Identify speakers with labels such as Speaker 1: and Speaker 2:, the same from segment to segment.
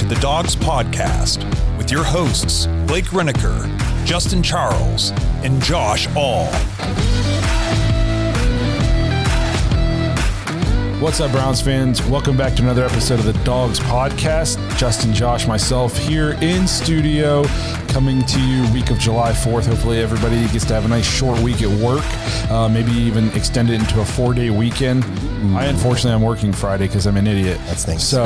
Speaker 1: the Dawgs Podcast, with your hosts, Blake Reneker, Justin Charles, and Josh All.
Speaker 2: What's up, Browns fans? Welcome back to another episode of the Dawgs Podcast. Justin, Josh, myself here in studio, coming to you week of July 4th. Hopefully everybody gets to have a nice short week at work, maybe even extend it into a 4-day weekend. Unfortunately, I'm working Friday because I'm an idiot.
Speaker 3: That stinks.
Speaker 2: So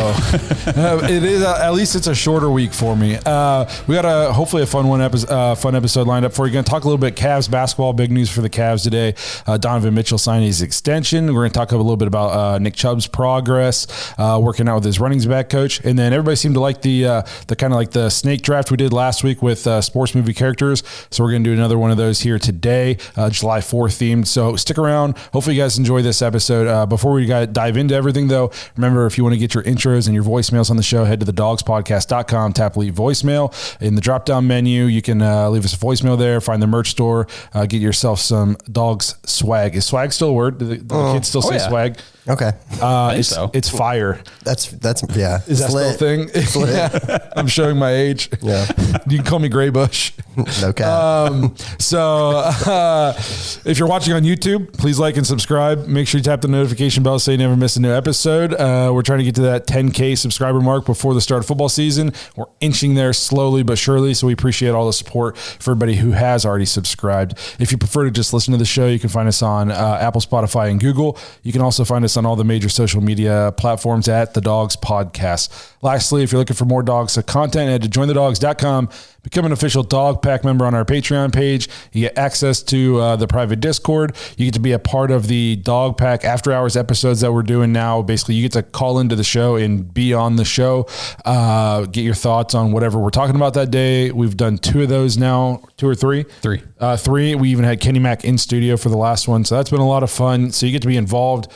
Speaker 2: it is, at least it's a shorter week for me. We got hopefully a fun episode lined up for you. Going to talk a little bit Cavs basketball, big news for the Cavs today. Donovan Mitchell signed his extension. We're going to talk a little bit about Nick Chubb's progress, working out with his running back coach. And then everybody seemed to like the kind of like the snake draft we did last week with sports movie characters. So we're going to do another one of those here today, July 4th themed. So stick around. Hopefully you guys enjoy this episode. Before we dive into everything though, remember, if you want to get your intros and your voicemails on the show, head to thedawgspodcast.com, tap leave voicemail. In the drop down menu, you can leave us a voicemail there, find the merch store, get yourself some Dawgs swag. Is swag still a word? Do the kids still say swag?
Speaker 3: Okay.
Speaker 2: It's fire.
Speaker 3: That's yeah.
Speaker 2: Is that still a thing? Yeah. I'm showing my age. Yeah. You can call me Gray Bush.
Speaker 3: No cap.
Speaker 2: So if you're watching on YouTube, please like and subscribe. Make sure you tap the notification bell so you never miss a new episode. We're trying to get to that 10K subscriber mark before the start of football season. We're inching there slowly but surely, so we appreciate all the support for everybody who has already subscribed. If you prefer to just listen to the show, you can find us on Apple, Spotify, and Google. You can also find us on all the major social media platforms at the Dawgs Podcast. Lastly, if you're looking for more Dawgs content, head to jointhedawgs.com. Become an official Dog Pack member on our Patreon page. You get access to the private Discord. You get to be a part of the Dog Pack after hours episodes that we're doing now. Basically, you get to call into the show and be on the show. Get your thoughts on whatever we're talking about that day. We've done 2 of those now, 2 or 3?
Speaker 4: 3.
Speaker 2: 3. We even had Kenny Mack in studio for the last one. So that's been a lot of fun. So you get to be involved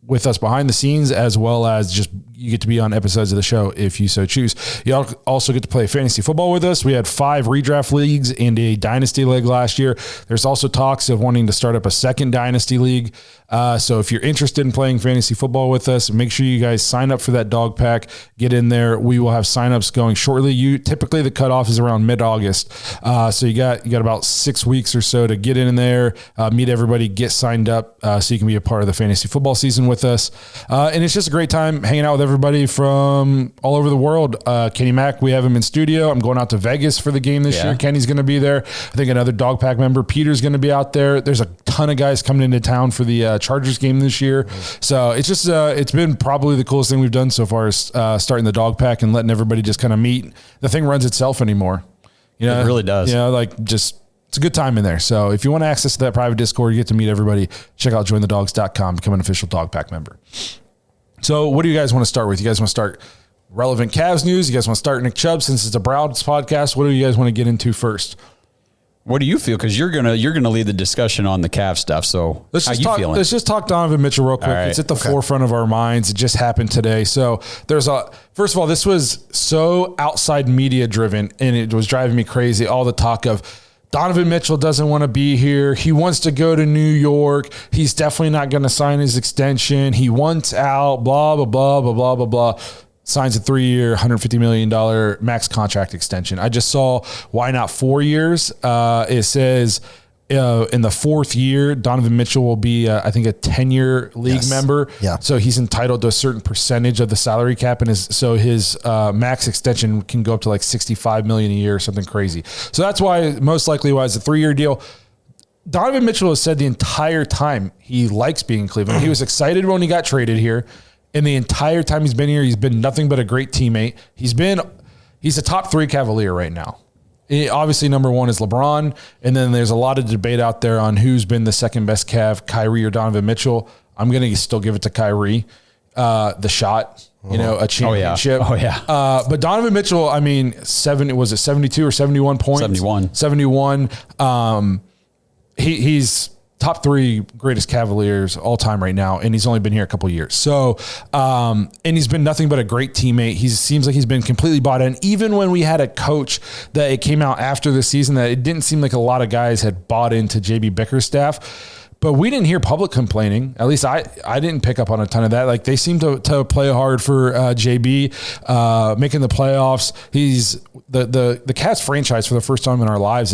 Speaker 2: with us behind the scenes, as well as just you get to be on episodes of the show if you so choose. You also get to play fantasy football with us. We had 5 redraft leagues and a dynasty league last year. There's also talks of wanting to start up a second dynasty league. So if you're interested in playing fantasy football with us, make sure you guys sign up for that Dog Pack. Get in there. We will have signups going shortly. Typically the cutoff is around mid-August. So you got about 6 weeks or so to get in there, meet everybody, get signed up so you can be a part of the fantasy football season with us. And it's just a great time hanging out with everybody from all over the world. Kenny Mack, we have him in studio. I'm going out to Vegas for the game this year. Kenny's going to be there. I think another Dog Pack member, Peter's going to be out there. There's a ton of guys coming into town for the Chargers game this year. So it's just, it's been probably the coolest thing we've done so far, is starting the Dog Pack and letting everybody just kind of meet. The thing runs itself anymore. You know,
Speaker 4: it really does.
Speaker 2: You know, like just, it's a good time in there. So if you want access to that private Discord, you get to meet everybody. Check out jointhedawgs.com, become an official Dog Pack member. So what do you guys want to start with? You guys want to start relevant Cavs news? You guys want to start Nick Chubb, since it's a Browns podcast? What do you guys want to get into first?
Speaker 4: What do you feel? Because you're gonna lead the discussion on the Cavs stuff. So
Speaker 2: let's
Speaker 4: feeling?
Speaker 2: Let's just talk Donovan Mitchell real quick.
Speaker 4: Right.
Speaker 2: It's at the forefront of our minds. It just happened today. So first of all, this was so outside media driven, and it was driving me crazy. All the talk of Donovan Mitchell doesn't want to be here. He wants to go to New York. He's definitely not going to sign his extension. He wants out, blah, blah, blah, blah, blah, blah, blah. Signs a 3-year, $150 million max contract extension. I just saw, why not 4 years? It says in the 4th year, Donovan Mitchell will be, I think, a 10-year league member. Yeah. So he's entitled to a certain percentage of the salary cap, and his max extension can go up to like $65 million a year or something crazy. So that's why, most likely, why it's a 3-year deal. Donovan Mitchell has said the entire time he likes being in Cleveland. He was excited when he got traded here. And the entire time he's been here, he's been nothing but a great teammate. He's a top 3 Cavalier right now. Obviously, number 1 is LeBron. And then there's a lot of debate out there on who's been the second best Cav, Kyrie or Donovan Mitchell. I'm going to still give it to Kyrie. The shot, a championship.
Speaker 4: Oh, yeah.
Speaker 2: But Donovan Mitchell, I mean, 72 or 71 points? 71. He's top 3 greatest Cavaliers all time right now, and he's only been here a couple of years. So, and he's been nothing but a great teammate. He seems like he's been completely bought in. Even when we had a coach that it came out after the season that it didn't seem like a lot of guys had bought into JB Bickerstaff. but we didn't hear public complaining. At least I didn't pick up on a ton of that. Like they seem to play hard for JB, making the playoffs. He's the Cavs franchise for the first time in our lives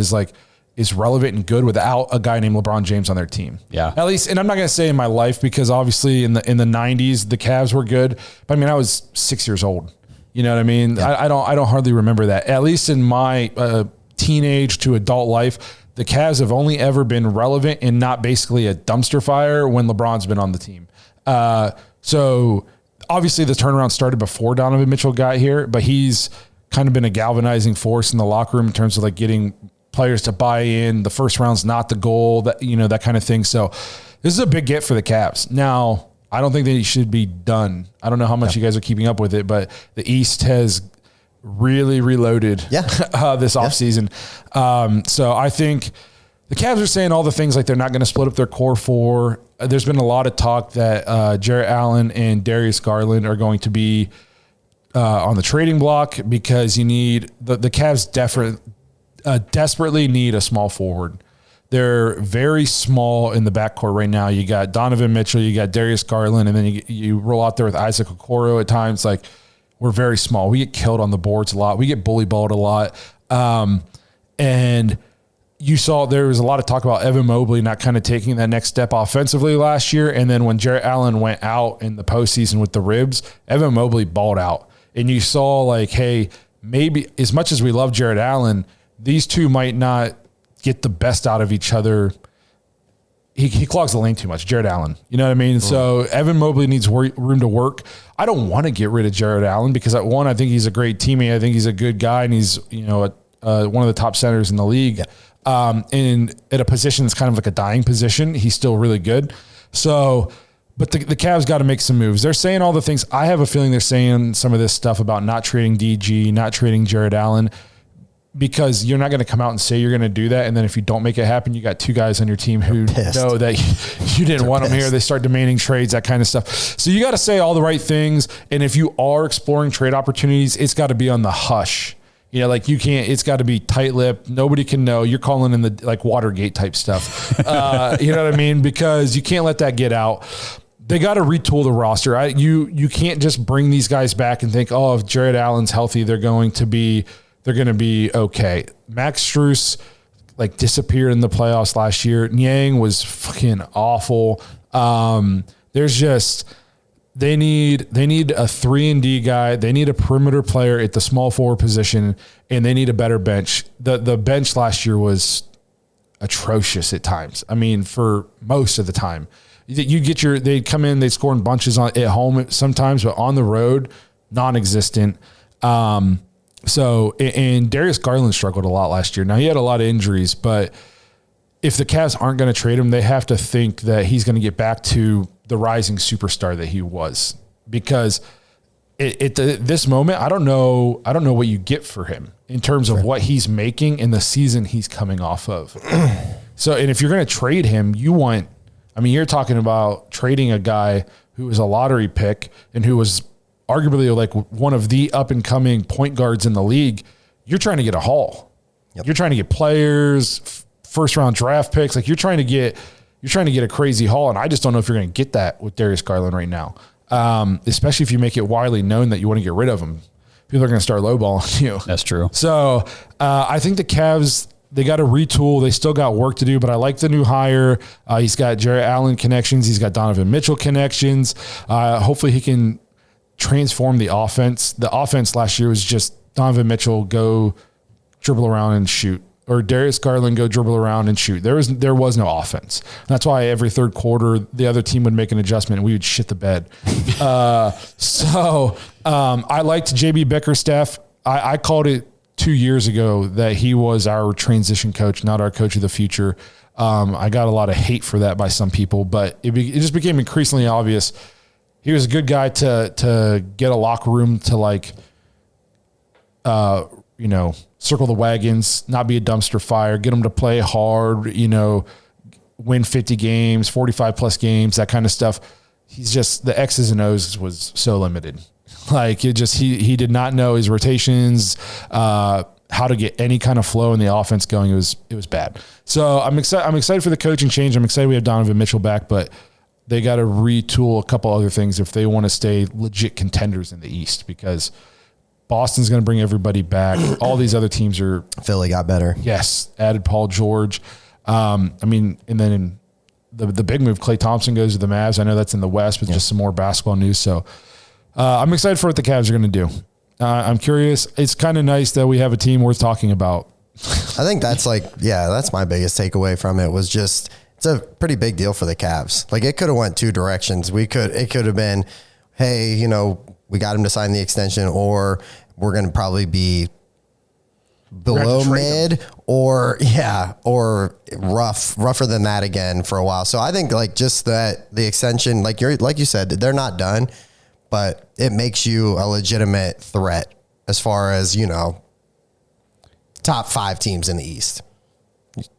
Speaker 2: is relevant and good without a guy named LeBron James on their team.
Speaker 4: Yeah.
Speaker 2: At least, and I'm not going to say in my life because obviously in the 90s, the Cavs were good. But I mean, I was 6 years old. You know what I mean? Yeah. I don't hardly remember that. At least in my teenage to adult life, the Cavs have only ever been relevant and not basically a dumpster fire when LeBron's been on the team. So obviously the turnaround started before Donovan Mitchell got here, but he's kind of been a galvanizing force in the locker room in terms of like getting players to buy in. The first round's not the goal, that kind of thing. So this is a big get for the Cavs. Now, I don't think that he should be done. I don't know how much you guys are keeping up with it, but the East has really reloaded this offseason. So I think the Cavs are saying all the things like they're not going to split up their core four. There's been a lot of talk that Jarrett Allen and Darius Garland are going to be on the trading block because you need the Cavs desperately need a small forward. They're very small in the backcourt right now. You got Donovan Mitchell, you got Darius Garland, and then you roll out there with Isaac Okoro at times. Like, we're very small. We get killed on the boards a lot. We get bully balled a lot. And you saw there was a lot of talk about Evan Mobley not kind of taking that next step offensively last year. And then when Jarrett Allen went out in the postseason with the ribs, Evan Mobley balled out. And you saw like, hey, maybe as much as we love Jarrett Allen, these two might not get the best out of each other. He clogs the lane too much, Jarrett Allen. You know what I mean? So Evan Mobley needs room to work. I don't want to get rid of Jarrett Allen because I think he's a great teammate. I think he's a good guy, and he's one of the top centers in the league. And at a position that's kind of like a dying position, he's still really good. So, but the Cavs got to make some moves. They're saying all the things. I have a feeling they're saying some of this stuff about not trading DG, not trading Jarrett Allen, because you're not going to come out and say you're going to do that. And then if you don't make it happen, you got two guys on your team who know that you didn't want them here. They start demanding trades, that kind of stuff. So you got to say all the right things. And if you are exploring trade opportunities, it's got to be on the hush. You know, like you can't, it's got to be tight-lipped. Nobody can know. You're calling in the like Watergate type stuff. You know what I mean? Because you can't let that get out. They got to retool the roster. You can't just bring these guys back and think, oh, if Jarrett Allen's healthy, they're going to be okay. Max Strus like disappeared in the playoffs last year. Niang was fucking awful. They need a 3-and-D guy. They need a perimeter player at the small forward position, and they need a better bench. The bench last year was atrocious at times. I mean, for most of the time, they'd come in, they'd score in bunches at home sometimes, but on the road, non-existent. So, and Darius Garland struggled a lot last year. Now, he had a lot of injuries, but if the Cavs aren't going to trade him, they have to think that he's going to get back to the rising superstar that he was. Because at this moment, I don't know what you get for him in terms of what he's making in the season he's coming off of. So, and if you're going to trade him, you're talking about trading a guy who was a lottery pick and who was arguably like one of the up and coming point guards in the league. You're trying to get a haul. Yep. You're trying to get players, first round draft picks. Like you're trying to get a crazy haul. And I just don't know if you're going to get that with Darius Garland right now. Especially if you make it widely known that you want to get rid of him. People are going to start lowballing you.
Speaker 4: That's true.
Speaker 2: So I think the Cavs, they got to retool. They still got work to do, but I like the new hire. He's got Jarrett Allen connections. He's got Donovan Mitchell connections. Hopefully he can transform the offense. The offense last year was just Donovan Mitchell go dribble around and shoot, or Darius Garland go dribble around and shoot. There was no offense. That's why every third quarter the other team would make an adjustment and we would shit the bed. I liked JB Bickerstaff. I called it 2 years ago that he was our transition coach, not our coach of the future. I got a lot of hate for that by some people, but it just became increasingly obvious. He was a good guy to get a locker room to like, circle the wagons, not be a dumpster fire, get them to play hard, win 50 games, 45 plus games, that kind of stuff. He's just, the X's and O's was so limited. Like he did not know his rotations. how to get any kind of flow in the offense going. It was bad. So I'm excited for the coaching change. I'm excited we have Donovan Mitchell back, but they got to retool a couple other things if they want to stay legit contenders in the East, because Boston's going to bring everybody back. All these other teams are.
Speaker 3: Philly got better.
Speaker 2: Yes, added Paul George. And then in the big move, Klay Thompson goes to the Mavs. I know that's in the West, but just some more basketball news. So I'm excited for what the Cavs are going to do. I'm curious. It's kind of nice that we have a team worth talking about.
Speaker 3: I think that's that's my biggest takeaway from it was just it's a pretty big deal for the Cavs. Like, it could have went two directions. It could have been, hey, we got him to sign the extension, or we're going to probably be below mid, or rougher than that again for a while. So I think just that the extension, like you said, they're not done, but it makes you a legitimate threat as far as, top 5 teams in the East.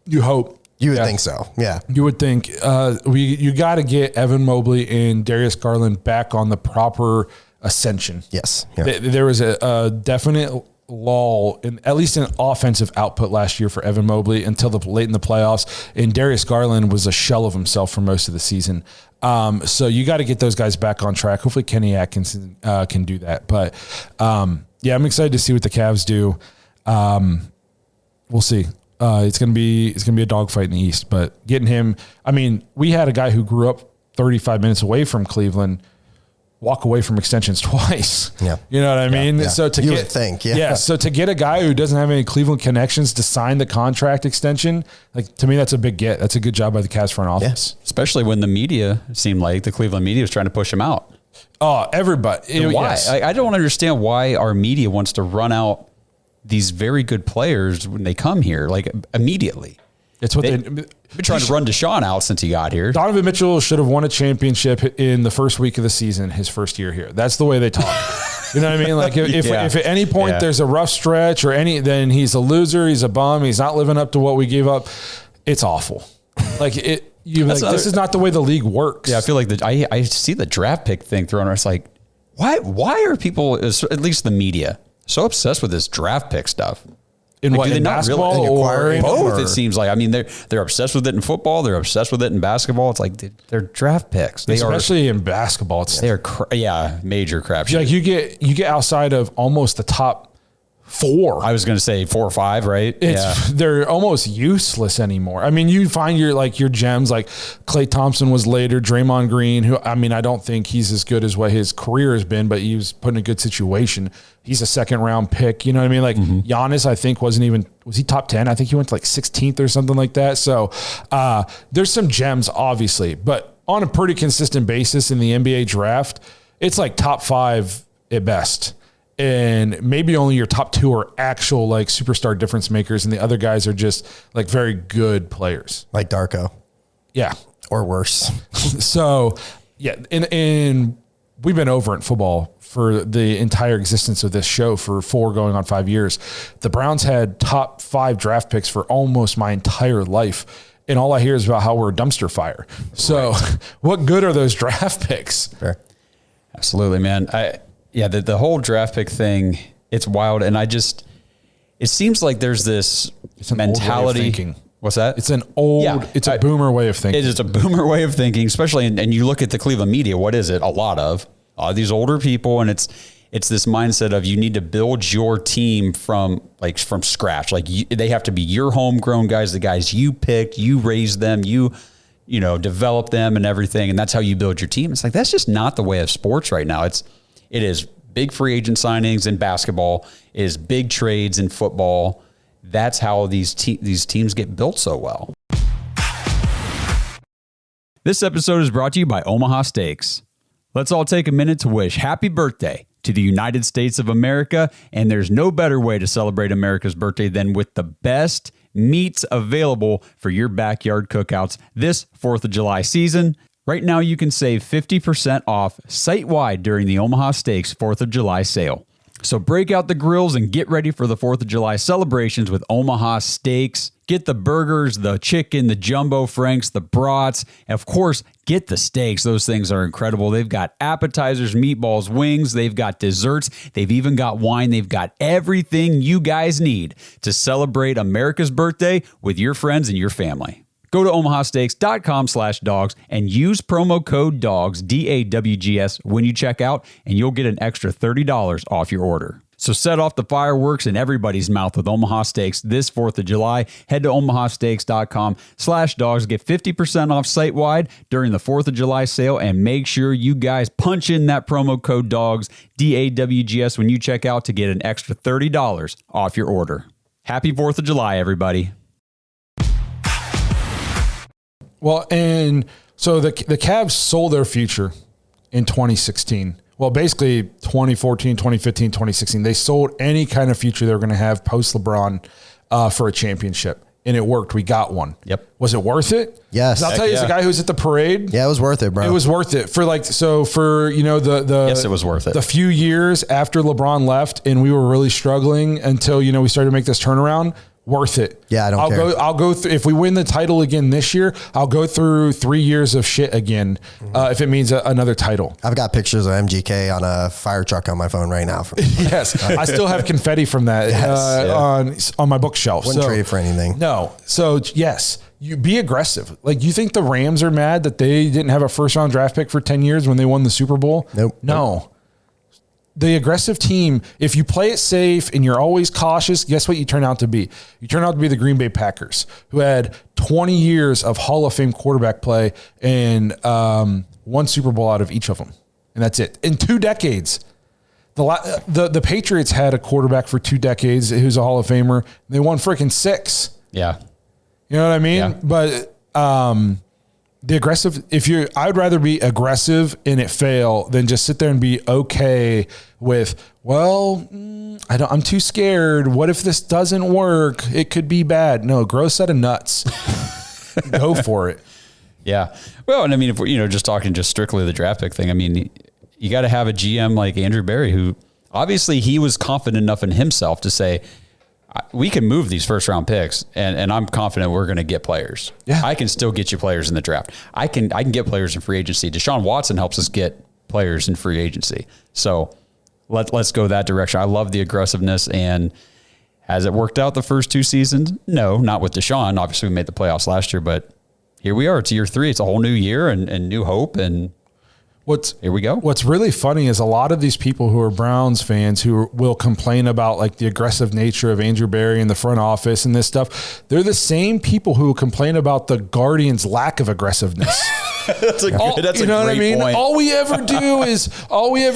Speaker 2: You hope.
Speaker 3: You would think so. Yeah.
Speaker 2: You would think you got to get Evan Mobley and Darius Garland back on the proper ascension.
Speaker 3: Yes. Yeah.
Speaker 2: There was a definite lull at least in offensive output last year for Evan Mobley until late in the playoffs, and Darius Garland was a shell of himself for most of the season. So you got to get those guys back on track. Hopefully Kenny Atkinson can do that. But I'm excited to see what the Cavs do. We'll see. It's gonna be a dogfight in the East, but getting him. I mean, we had a guy who grew up 35 minutes away from Cleveland walk away from extensions twice.
Speaker 3: Yeah,
Speaker 2: you know what I mean.
Speaker 3: Yeah.
Speaker 2: So so to get a guy who doesn't have any Cleveland connections to sign the contract extension, to me, that's a big get. That's a good job by the Cavs front office,
Speaker 4: especially when the media seemed like the Cleveland media was trying to push him out.
Speaker 2: Oh, everybody.
Speaker 4: Why?
Speaker 2: Yes.
Speaker 4: I don't understand why our media wants to run out these very good players when they come here, immediately.
Speaker 2: It's what they've
Speaker 4: been trying to run Deshaun out since he got here.
Speaker 2: Donovan Mitchell should have won a championship in the first week of the season, his first year here. That's the way they talk. You know what I mean? If at any point there's a rough stretch then he's a loser, he's a bum, he's not living up to what we gave up. It's awful. This is not the way the league works.
Speaker 4: Yeah, I feel like I see the draft pick thing thrown around. It's like, why are people, at least the media, so obsessed with this draft pick stuff?
Speaker 2: In basketball or
Speaker 4: both? It seems like. I mean, they're obsessed with it in football. They're obsessed with it in basketball. It's like they're draft picks.
Speaker 2: Especially in basketball.
Speaker 4: Major crap.
Speaker 2: You get outside of almost the top 4.
Speaker 4: I was going to say 4 or 5, right?
Speaker 2: They're almost useless anymore. I mean, you find your gems, like Klay Thompson was later, Draymond Green, who, I mean, I don't think he's as good as what his career has been, but he was put in a good situation. He's a 2nd round pick. You know what I mean? Giannis, I think was he top 10? I think he went to 16th or something like that. So there's some gems, obviously, but on a pretty consistent basis in the NBA draft, it's top 5 at best. And maybe only your top 2 are actual superstar difference makers, and the other guys are just very good players,
Speaker 3: like Darko.
Speaker 2: Yeah,
Speaker 3: or worse.
Speaker 2: So yeah, and we've been over in football for the entire existence of this show for 4 going on 5 years. The Browns had top 5 draft picks for almost my entire life, and all I hear is about how we're a dumpster fire. So what good are those draft picks?
Speaker 3: Fair.
Speaker 4: Absolutely, man. The whole draft pick thing, it's wild. And it seems like there's this mentality. What's that?
Speaker 2: It's a boomer way of thinking.
Speaker 4: It is a boomer way of thinking, especially, and you look at the Cleveland media, what is it? A lot of these older people. And it's this mindset of you need to build your team from scratch. They have to be your homegrown guys, the guys you picked, you raised them, you develop them and everything. And that's how you build your team. It's that's just not the way of sports right now. It is big free agent signings in basketball, it is big trades in football. That's how these teams get built so well. This episode is brought to you by Omaha Steaks. Let's all take a minute to wish happy birthday to the United States of America. And there's no better way to celebrate America's birthday than with the best meats available for your backyard cookouts this 4th of July season. Right now, you can save 50% off site-wide during the Omaha Steaks 4th of July sale. So break out the grills and get ready for the 4th of July celebrations with Omaha Steaks. Get the burgers, the chicken, the jumbo franks, the brats, and of course, get the steaks. Those things are incredible. They've got appetizers, meatballs, wings. They've got desserts. They've even got wine. They've got everything you guys need to celebrate America's birthday with your friends and your family. Go to omahasteaks.com/dogs and use promo code DAWGS, DAWGS, when you check out, and you'll get an extra $30 off your order. So set off the fireworks in everybody's mouth with Omaha Steaks this 4th of July. Head to omahasteaks.com/dogs. Get 50% off site-wide during the 4th of July sale, and make sure you guys punch in that promo code DAWGS, DAWGS, when you check out to get an extra $30 off your order. Happy 4th of July, everybody.
Speaker 2: Well, and so the Cavs sold their future in 2016. Well, basically 2014, 2015, 2016. They sold any kind of future they were going to have post LeBron for a championship. And it worked. We got one.
Speaker 4: Yep.
Speaker 2: Was it worth it?
Speaker 3: Yes.
Speaker 2: I'll tell you, as a guy who was at the parade.
Speaker 3: Yeah, it was worth it, bro.
Speaker 2: It was worth it for
Speaker 4: Yes, it was worth it.
Speaker 2: The few years after LeBron left and we were really struggling until, we started to make this turnaround. Worth it.
Speaker 3: Yeah,
Speaker 2: I'll go through, if we win the title again this year, I'll go through 3 years of shit again. If it means another title.
Speaker 3: I've got pictures of MGK on a fire truck on my phone right now.
Speaker 2: Yes. I still have confetti from that on my bookshelf.
Speaker 3: Wouldn't trade it for anything.
Speaker 2: No. So yes, you be aggressive. Like, you think the Rams are mad that they didn't have a first round draft pick for 10 years when they won the Super Bowl?
Speaker 3: Nope.
Speaker 2: No. The aggressive team, if you play it safe and you're always cautious, guess what you turn out to be? You turn out to be the Green Bay Packers, who had 20 years of Hall of Fame quarterback play and one Super Bowl out of each of them. And that's it. In 2 decades. The Patriots had a quarterback for 2 decades who's a Hall of Famer. They won freaking 6.
Speaker 4: Yeah.
Speaker 2: You know what I mean?
Speaker 4: Yeah.
Speaker 2: But the aggressive, I would rather be aggressive and it fail than just sit there and be okay with, I'm too scared. What if this doesn't work? It could be bad. No, grow a set of nuts. Go for it.
Speaker 4: Yeah. Well, and I mean, if we're, just talking just strictly the draft pick thing, I mean, you got to have a GM like Andrew Berry, who obviously he was confident enough in himself to say, we can move these first round picks and I'm confident we're going to get players.
Speaker 2: Yeah.
Speaker 4: I can still get you players in the draft. I can get players in free agency. Deshaun Watson helps us get players in free agency. So let's go that direction. I love the aggressiveness. And has it worked out the first 2 seasons? No, not with Deshaun. Obviously we made the playoffs last year, but here we are. It's year 3. It's a whole new year and new hope. And here we go.
Speaker 2: What's really funny is a lot of these people who are Browns fans who will complain about like the aggressive nature of Andrew Berry and the front office and this stuff. They're the same people who complain about the Guardians' lack of aggressiveness.
Speaker 4: That's a great point.
Speaker 2: All we ever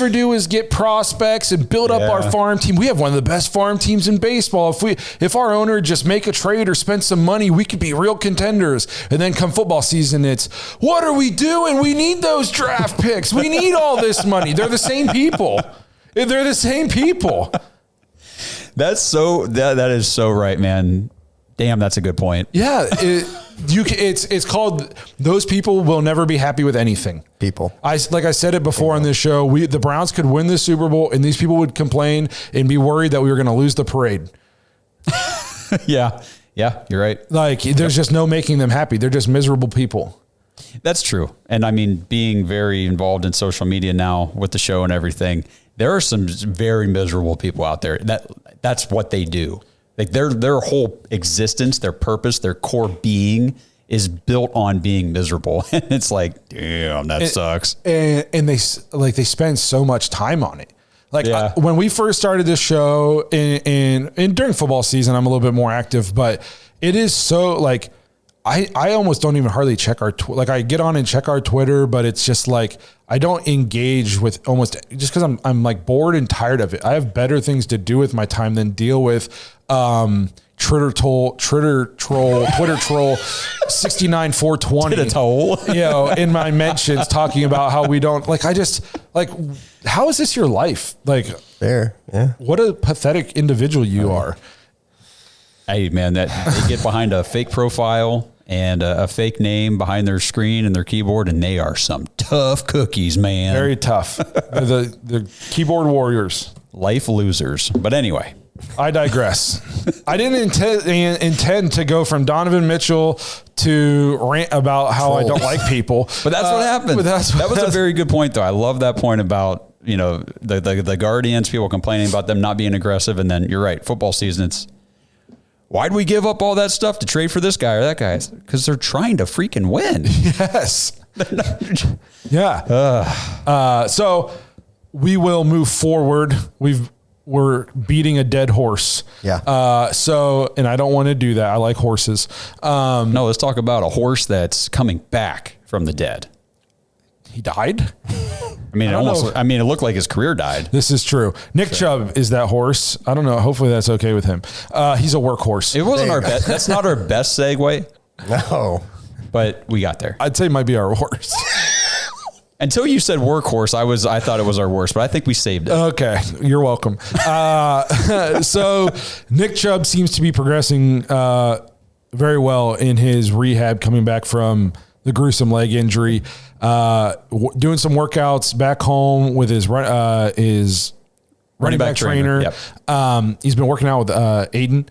Speaker 2: do is get prospects and build up our farm team. We have one of the best farm teams in baseball. If our owner just make a trade or spend some money, we could be real contenders. And then come football season, it's what are we doing? We need those draft picks. We need all this money. They're the same people. They're the same people.
Speaker 4: That is so right, man. Damn, that's a good point.
Speaker 2: Yeah. It's called, those people will never be happy with anything. Like I said it before on this show, the Browns could win the Super Bowl and these people would complain and be worried that we were going to lose the parade.
Speaker 4: Yeah, you're right.
Speaker 2: Like, there's just no making them happy. They're just miserable people.
Speaker 4: That's true. And I mean, being very involved in social media now with the show and everything, there are some very miserable people out there. That's what they do. Like their whole existence, their purpose, their core being is built on being miserable. And it's like, damn, that sucks.
Speaker 2: And they spend so much time on it. Like when we first started this show and during football season, I'm a little bit more active, but it is so like, I almost don't even hardly check our, like I get on and check our Twitter, but it's just like, I don't engage with almost just cause I'm like bored and tired of it. I have better things to do with my time than deal with, Twitter troll 69420 in my mentions talking about how we don't how is this your life? Like what a pathetic individual you are.
Speaker 4: Hey man, that they get behind a fake profile and a fake name behind their screen and their keyboard, and they are some tough cookies, man.
Speaker 2: Very tough. The keyboard warriors.
Speaker 4: Life losers. But anyway,
Speaker 2: I digress. I didn't intend to go from Donovan Mitchell to rant about how I don't like people.
Speaker 4: But that's what happened. That was a very good point, though. I love that point about, the Guardians, people complaining about them not being aggressive. And then you're right, football season, it's, why'd we give up all that stuff to trade for this guy or that guy? Because they're trying to freaking win.
Speaker 2: Yes. Yeah. So we will move forward. We're beating a dead horse.
Speaker 3: Yeah.
Speaker 2: And I don't want to do that. I like horses.
Speaker 4: No, let's talk about a horse that's coming back from the dead.
Speaker 2: He died?
Speaker 4: It looked like his career died.
Speaker 2: This is true. Nick Chubb is that horse. I don't know. Hopefully that's okay with him. He's a workhorse.
Speaker 4: It wasn't our best. That's not our best segue.
Speaker 3: No.
Speaker 4: But we got there.
Speaker 2: I'd say it might be our worst.
Speaker 4: Until you said workhorse, I thought it was our worst, but I think we saved it.
Speaker 2: Okay. You're welcome. So Nick Chubb seems to be progressing very well in his rehab, coming back from the gruesome leg injury, doing some workouts back home with his running back trainer.
Speaker 4: Yep.
Speaker 2: He's been working out with Aiden.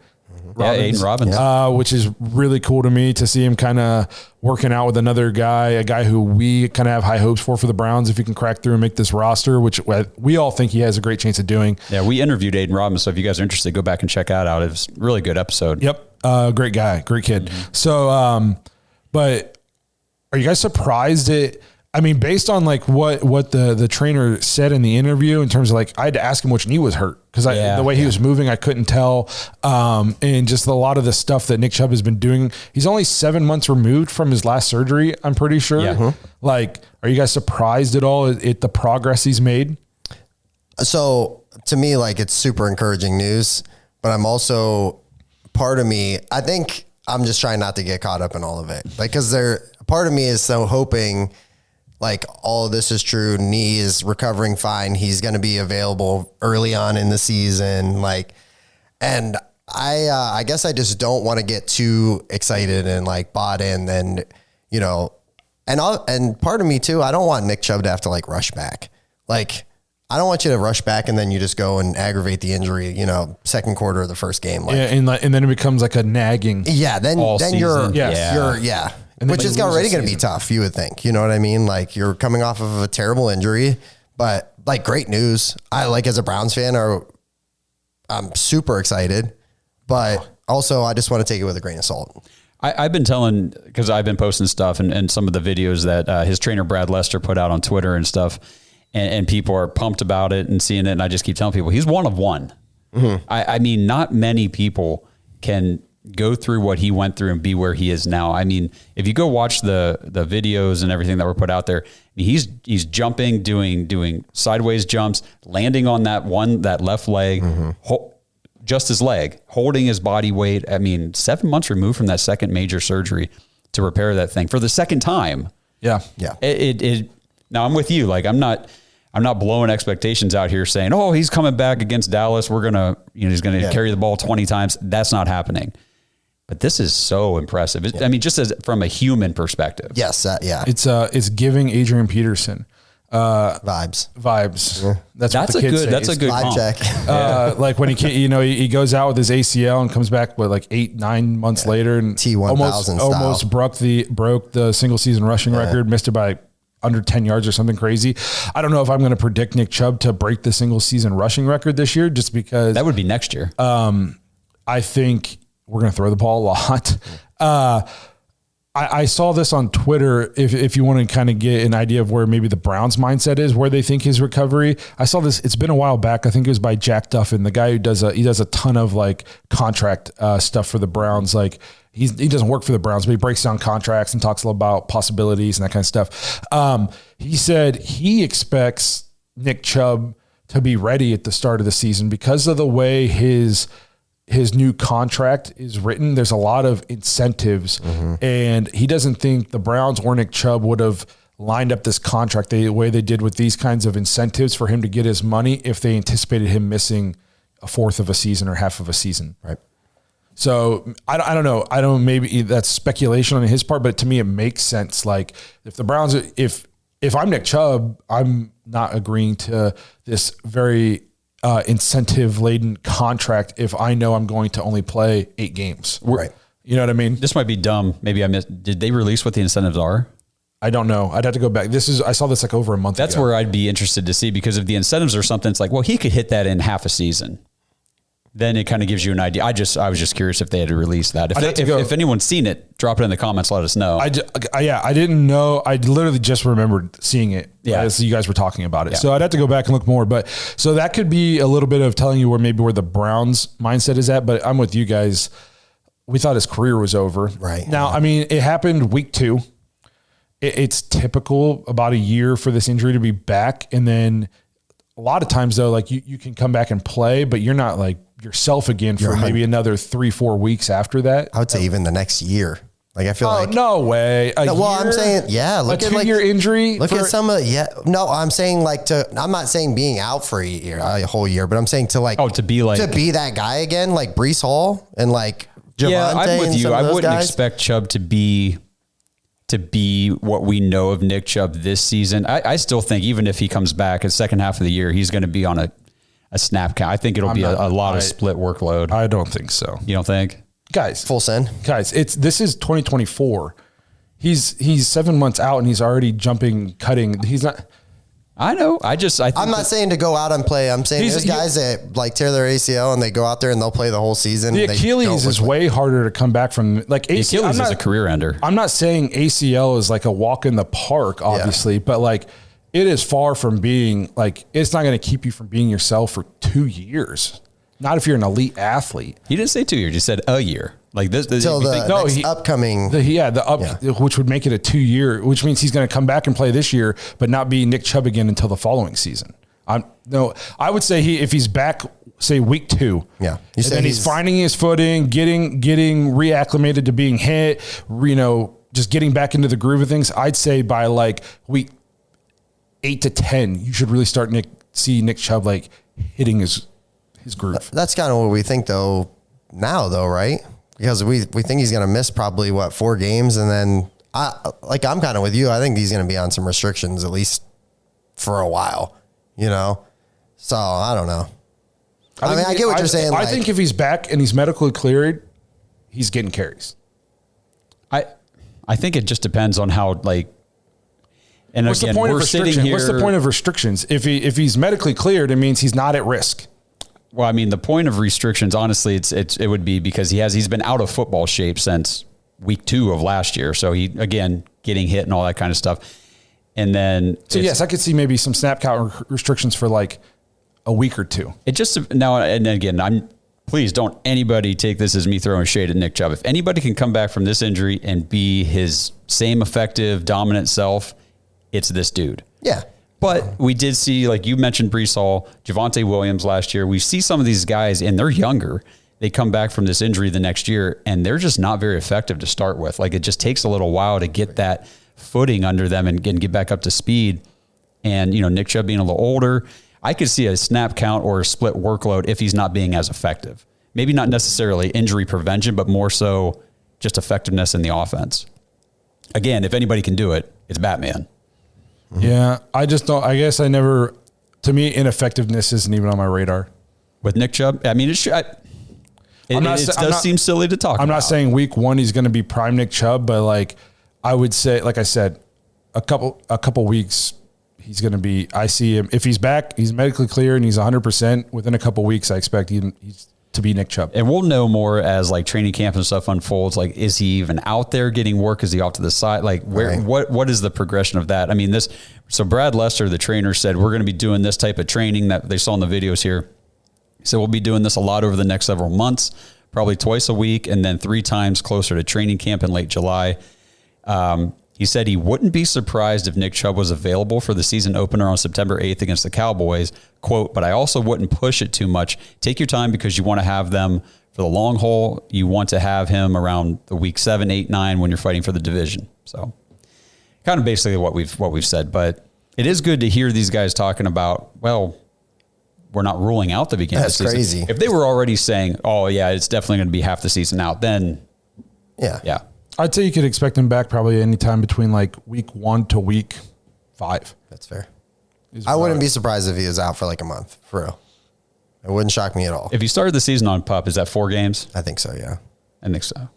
Speaker 4: Aiden Robbins.
Speaker 2: Which is really cool to me to see him kind of working out with another guy, a guy who we kind of have high hopes for the Browns if he can crack through and make this roster, which we all think he has a great chance of doing.
Speaker 4: Yeah, we interviewed Aiden Robbins, so if you guys are interested, go back and check that out. It was a really good episode.
Speaker 2: Yep. Great guy, great kid. Mm-hmm. So, but are you guys surprised based on like what the trainer said in the interview in terms of like, I had to ask him which knee was hurt because the way he was moving, I couldn't tell. And just a lot of the stuff that Nick Chubb has been doing, he's only 7 months removed from his last surgery, I'm pretty sure.
Speaker 4: Yeah. Mm-hmm.
Speaker 2: Like, are you guys surprised at all at the progress he's made?
Speaker 3: So to me, like, it's super encouraging news, but I'm also, part of me, I think I'm just trying not to get caught up in all of it. Like, cause part of me is so hoping like all of this is true. Knee is recovering fine. He's going to be available early on in the season. Like, and I guess I just don't want to get too excited and like bought in. Then, and part of me too, I don't want Nick Chubb to have to like rush back. Like, I don't want you to rush back and then you just go and aggravate the injury, second quarter of the first game. Like,
Speaker 2: and then it becomes like a nagging.
Speaker 3: Yeah. Then you're. Which is already going to be tough, you would think. You know what I mean? Like, you're coming off of a terrible injury, but like, great news. I like, as a Browns fan, I'm super excited, but also I just want to take it with a grain of salt.
Speaker 4: I've been telling, because I've been posting stuff and some of the videos that his trainer Brad Lester put out on Twitter and stuff, and people are pumped about it and seeing it. And I just keep telling people he's one of one. Mm-hmm. Not many people can go through what he went through and be where he is now. If you go watch the videos and everything that were put out there, he's jumping, doing sideways jumps, landing on that left leg, just his leg, holding his body weight. 7 months removed from that second major surgery to repair that thing for the second time.
Speaker 2: Yeah.
Speaker 3: Yeah.
Speaker 4: Now I'm with you. Like, I'm not blowing expectations out here saying, oh, he's coming back against Dallas. We're going to, he's going to carry the ball 20 times. That's not happening. But this is so impressive. Just as from a human perspective.
Speaker 3: Yes. Yeah.
Speaker 2: It's giving Adrian Peterson
Speaker 3: vibes.
Speaker 2: Yeah. That's a
Speaker 4: good
Speaker 3: vibe check.
Speaker 2: Like when he goes out with his ACL and comes back with like 8-9 months later and
Speaker 3: T1000
Speaker 2: almost broke the single season rushing record, missed it by under 10 yards or something crazy. I don't know if I'm going to predict Nick Chubb to break the single season rushing record this year, just because
Speaker 4: that would be next year.
Speaker 2: I think we're going to throw the ball a lot. I saw this on Twitter. If you want to kind of get an idea of where maybe the Browns mindset is, where they think his recovery, I saw this, it's been a while back. I think it was by Jack Duffin, the guy who does a ton of like contract stuff for the Browns. Like, he doesn't work for the Browns, but he breaks down contracts and talks about possibilities and that kind of stuff. He said he expects Nick Chubb to be ready at the start of the season because of the way his new contract is written. There's a lot of incentives, and he doesn't think the Browns or Nick Chubb would have lined up this contract the way they did with these kinds of incentives for him to get his money if they anticipated him missing a fourth of a season or half of a season.
Speaker 3: Right.
Speaker 2: So I don't know. Maybe that's speculation on his part, but to me, it makes sense. Like, if the Browns, if I'm Nick Chubb, I'm not agreeing to this very incentive-laden contract if I know I'm going to only play 8 games.
Speaker 3: Right.
Speaker 2: You know what I mean?
Speaker 4: This might be dumb. Maybe I missed. Did they release what the incentives are?
Speaker 2: I don't know. I'd have to go back. I saw this like over a month ago.
Speaker 4: That's where I'd be interested to see, because if the incentives are something, it's like, well, he could hit that in half a season. Then it kind of gives you an idea. I was just curious if they had released that. If anyone's seen it, drop it in the comments. Let us know.
Speaker 2: I didn't know. I literally just remembered seeing it as you guys were talking about it. Yeah. So I'd have to go back and look more. But so that could be a little bit of telling you where the Browns mindset is at. But I'm with you guys. We thought his career was over.
Speaker 3: Right.
Speaker 2: Now, I mean, it happened week 2. It's typical about a year for this injury to be back. And then a lot of times though, like you can come back and play, but you're not like yourself again for maybe another 3-4 weeks after that.
Speaker 3: I would say even the next year. Like I feel like
Speaker 2: no way.
Speaker 3: I'm saying look at
Speaker 2: 2-year injury.
Speaker 3: Look at some of No, I'm saying I'm not saying being out for a whole year, but I'm saying to be that guy again, like Breece Hall and like Javonte.
Speaker 4: Yeah, I'm with you. I wouldn't
Speaker 3: guys.
Speaker 4: expect Chubb to be what we know of Nick Chubb this season. I still think even if he comes back in the second half of the year, he's going to be on a snap count. I think it'll be a lot of split workload.
Speaker 2: I don't think so.
Speaker 4: You don't think?
Speaker 2: Guys,
Speaker 3: full send.
Speaker 2: Guys, this is 2024. He's 7 months out and he's already cutting. He's not.
Speaker 4: I know.
Speaker 3: I'm not saying to go out and play. I'm saying there's guys that like tear their ACL and they go out there and they'll play the whole season.
Speaker 2: The Achilles is way harder to come back from. Like
Speaker 4: the Achilles is a career ender.
Speaker 2: I'm not saying ACL is like a walk in the park, obviously, but like it is far from being like, it's not going to keep you from being yourself for 2 years. Not if you're an elite athlete.
Speaker 4: He didn't say 2 years. He said a year. Like this.
Speaker 3: Upcoming.
Speaker 2: Which would make it a 2-year, which means he's going to come back and play this year, but not be Nick Chubb again until the following season. I would say if he's back, say week 2.
Speaker 3: Yeah.
Speaker 2: And then he's finding his footing, getting reacclimated to being hit, just getting back into the groove of things. I'd say by like week 8 to 10, you should really start see Nick Chubb like hitting his groove.
Speaker 3: That's kind of what we think though now though, right? Because we think he's going to miss probably 4 games. And then I'm kind of with you. I think he's going to be on some restrictions at least for a while, So I don't know. I get what you're saying.
Speaker 2: I think if he's back and he's medically cleared, he's getting carries.
Speaker 4: I think it just depends on how and
Speaker 2: what's
Speaker 4: again,
Speaker 2: the point
Speaker 4: we're
Speaker 2: of
Speaker 4: sitting here.
Speaker 2: What's the point of restrictions? If he's medically cleared, it means he's not at risk.
Speaker 4: Well, I mean, the point of restrictions, honestly, it would be because he's been out of football shape since week 2 of last year. So he, again, getting hit and all that kind of stuff. And then,
Speaker 2: so yes, I could see maybe some snap count restrictions for like a week or 2.
Speaker 4: It just now, and again, please don't anybody take this as me throwing shade at Nick Chubb. If anybody can come back from this injury and be his same effective, dominant self, it's this dude.
Speaker 3: Yeah.
Speaker 4: But we did see, like you mentioned, Breece Hall, Javonte Williams last year. We see some of these guys, and they're younger. They come back from this injury the next year, and they're just not very effective to start with. Like, it just takes a little while to get that footing under them and get back up to speed. And, Nick Chubb being a little older, I could see a snap count or a split workload if he's not being as effective. Maybe not necessarily injury prevention, but more so just effectiveness in the offense. Again, if anybody can do it, it's Batman.
Speaker 2: Yeah, I just don't. I guess to me, ineffectiveness isn't even on my radar.
Speaker 4: With Nick Chubb, I mean, it does seem silly to talk about.
Speaker 2: I'm not saying week 1 he's going to be prime Nick Chubb, but like I would say, like I said, a couple weeks he's going to be. I see him if he's back, he's medically clear and he's 100%. Within a couple weeks, I expect he's to be Nick Chubb.
Speaker 4: And we'll know more as like training camp and stuff unfolds. Like, is he even out there getting work? Is he off to the side? Like, what is the progression of that? I mean, so Brad Lester, the trainer, said, we're going to be doing this type of training that they saw in the videos here. He said, we'll be doing this a lot over the next several months, probably twice a week, and then 3 times closer to training camp in late July. He said he wouldn't be surprised if Nick Chubb was available for the season opener on September 8th against the Cowboys. Quote, but I also wouldn't push it too much. Take your time because you want to have them for the long haul. You want to have him around the week 7, 8, 9 when you're fighting for the division. So kind of basically what we've said, but it is good to hear these guys talking about, well, we're not ruling out the beginning of the season.
Speaker 3: That's crazy.
Speaker 4: If they were already saying, oh yeah, it's definitely going to be half the season out, then yeah.
Speaker 2: I'd say you could expect him back probably anytime between like week 1 to week 5.
Speaker 3: That's fair. I wouldn't be surprised if he was out for like a month, for real. It wouldn't shock me at all.
Speaker 4: If you started the season on PUP, is that 4 games?
Speaker 3: I think so, yeah.
Speaker 4: I think so.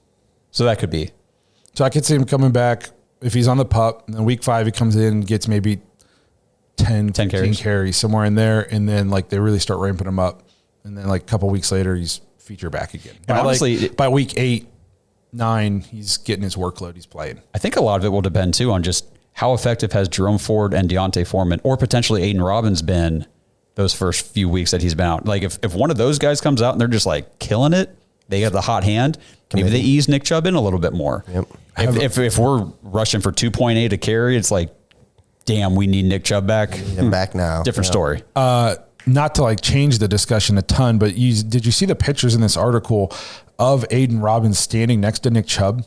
Speaker 4: So that could be.
Speaker 2: So I could see him coming back if he's on the PUP. And then week 5, he comes in and gets maybe 10 carries somewhere in there. And then like they really start ramping him up. And then like a couple weeks later, he's feature back again.
Speaker 4: And honestly,
Speaker 2: by week 8, 9, he's getting his workload. He's playing.
Speaker 4: I think a lot of it will depend too on just how effective has Jerome Ford and Deontay Foreman or potentially Aiden Robbins been those first few weeks that he's been out. Like if one of those guys comes out and they're just like killing it, they got the hot hand, maybe they ease Nick Chubb in a little bit more.
Speaker 3: Yep.
Speaker 4: If we're rushing for 2.8 a carry, it's like, damn, we need Nick Chubb back.
Speaker 3: Need him back now.
Speaker 4: Different story.
Speaker 2: Not to like change the discussion a ton, but did you see the pictures in this article of Aiden Robbins standing next to Nick Chubb?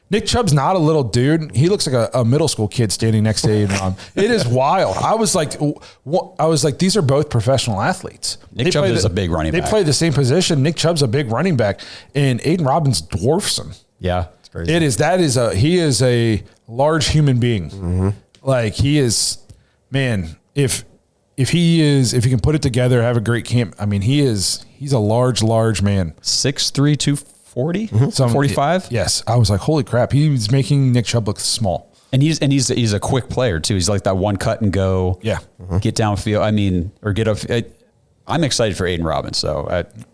Speaker 2: Nick Chubb's not a little dude. He looks like a middle school kid standing next to Aiden Robbins. It is wild. I was like, these are both professional athletes.
Speaker 4: Nick Chubb is a big running back.
Speaker 2: They play the same position. Nick Chubb's a big running back, and Aiden Robbins dwarfs him.
Speaker 4: Yeah, it's crazy.
Speaker 2: He is a large human being. Mm-hmm. Like he is, man. If he can put it together, have a great camp. I mean, he's a large man.
Speaker 4: 6'3", 240, 45.
Speaker 2: Yes, I was like, holy crap, he's making Nick Chubb look small. And
Speaker 4: he's a quick player too. He's like that one cut and go.
Speaker 2: Yeah,
Speaker 4: get downfield. I mean, or get up. I'm excited for Aiden Robbins, so